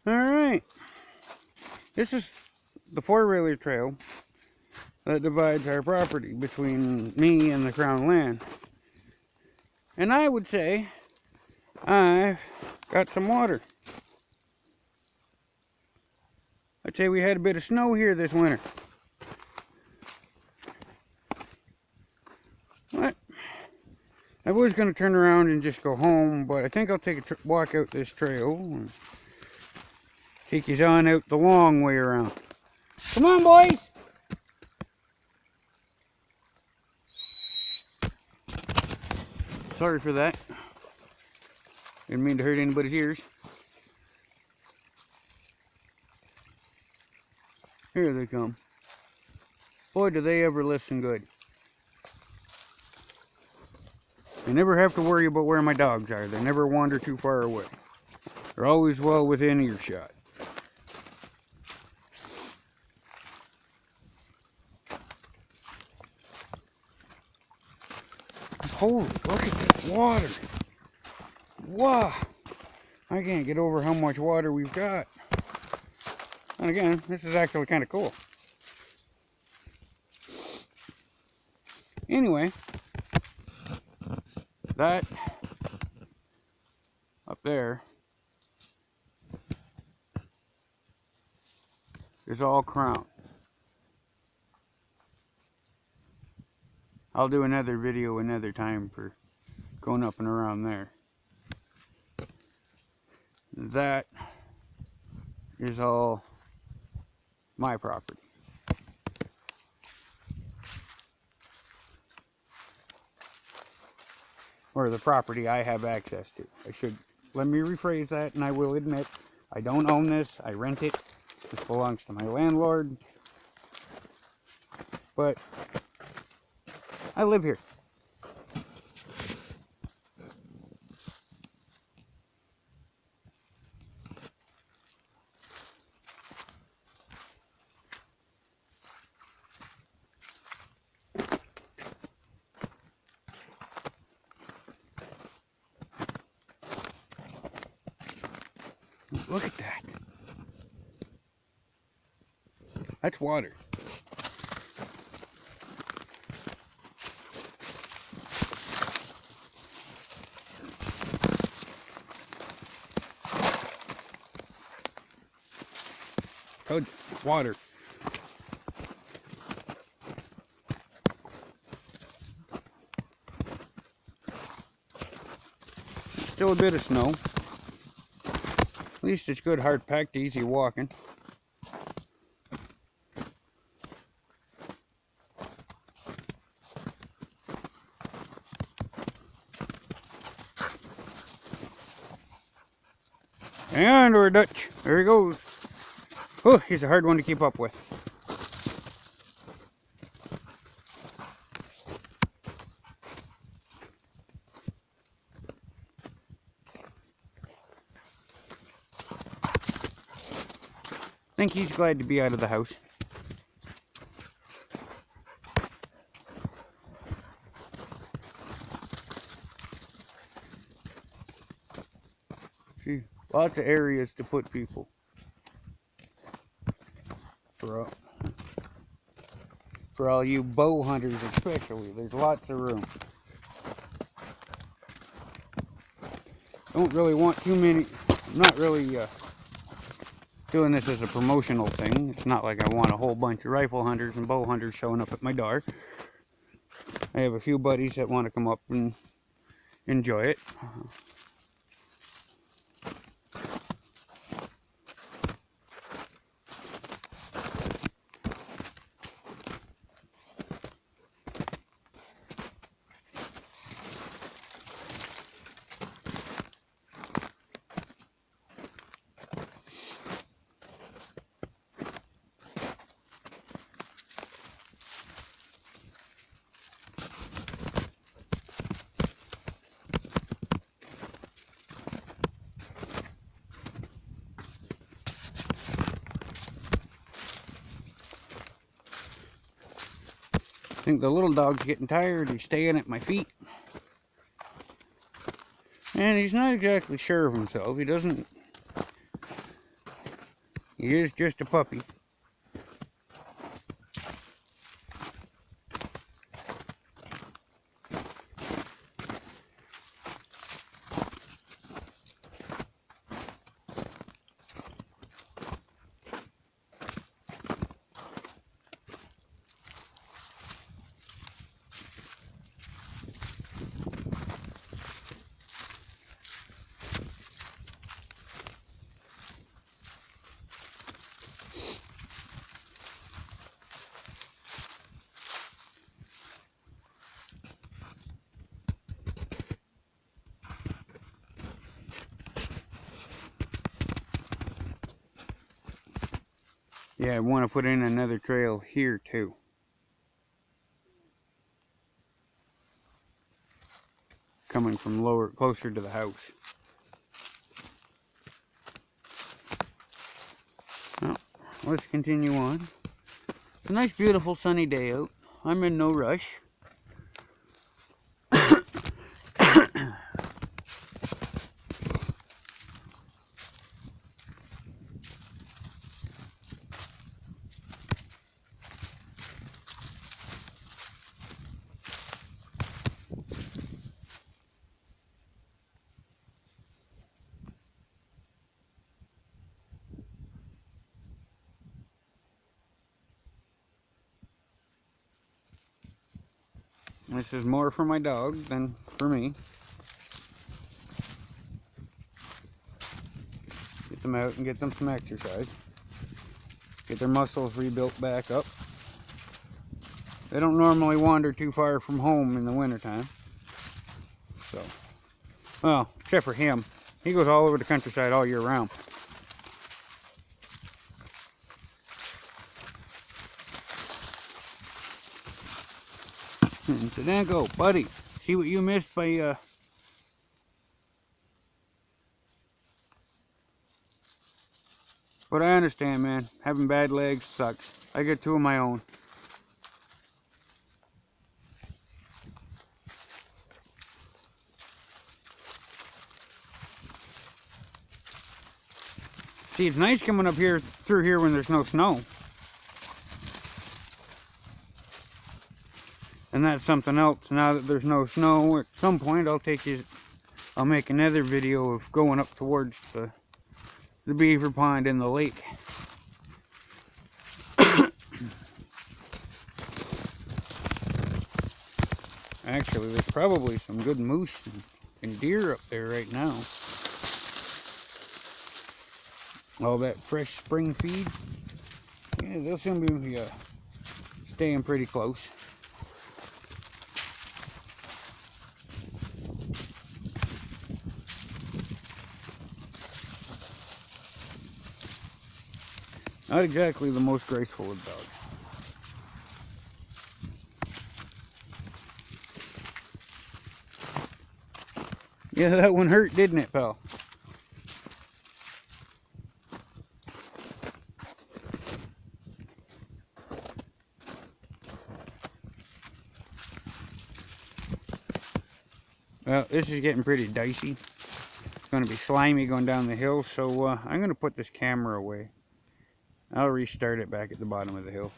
Alright, this is the four-wheeler trail that divides our property between me and the Crown land. And I would say I've got some water. I'd say we had a bit of snow here this winter. What? I was going to turn around and just go home, but I think I'll take a walk out this trail and take you on out the long way around. Come on, boys! Sorry for that. Didn't mean to hurt anybody's ears. Here they come. Boy, do they ever listen good. I never have to worry about where my dogs are. They never wander too far away. They're always well within earshot. Holy, look at this water. Wow. I can't get over how much water we've got. And again, this is actually kind of cool. Anyway, that up there is all Crown. I'll do another video another time for going up and around there. That is all my property. Or the property I have access to. Let me rephrase that, and I will admit, I don't own this, I rent it. This belongs to my landlord. But I live here. Look at that. That's water. Good water. Still a bit of snow. At least it's good, hard packed, easy walking. And we're Dutch. There he goes. Oh, he's a hard one to keep up with. I think he's glad to be out of the house. See, lots of areas to put people. For all you bow hunters especially, there's lots of room. Don't really want too many. I'm not really doing this as a promotional thing. It's not like I want a whole bunch of rifle hunters and bow hunters showing up at my door. I have a few buddies that want to come up and enjoy it. I think the little dog's getting tired. He's staying at my feet. And he's not exactly sure of himself. He doesn't He is just a puppy. Yeah, I want to put in another trail here too. Coming from closer to the house. Well, let's continue on. It's a nice, beautiful, sunny day out. I'm in no rush. This is more for my dog than for me. Get them out and get them some exercise. Get their muscles rebuilt back up. They don't normally wander too far from home in the wintertime. So, well, except for him. He goes all over the countryside all year round. So then go, buddy. See what you missed by But I understand, man. Having bad legs sucks. I get two of my own. See, it's nice coming up here through here when there's no snow. And that's something else. Now that there's no snow, at some point I'll make another video of going up towards the beaver pond in the lake. Actually, there's probably some good moose and deer up there right now. All that fresh spring feed. Yeah, they'll soon be staying pretty close. Not exactly the most graceful of dogs. Yeah, that one hurt, didn't it, pal? Well, this is getting pretty dicey. It's going to be slimy going down the hill, so I'm going to put this camera away. I'll restart it back at the bottom of the hill.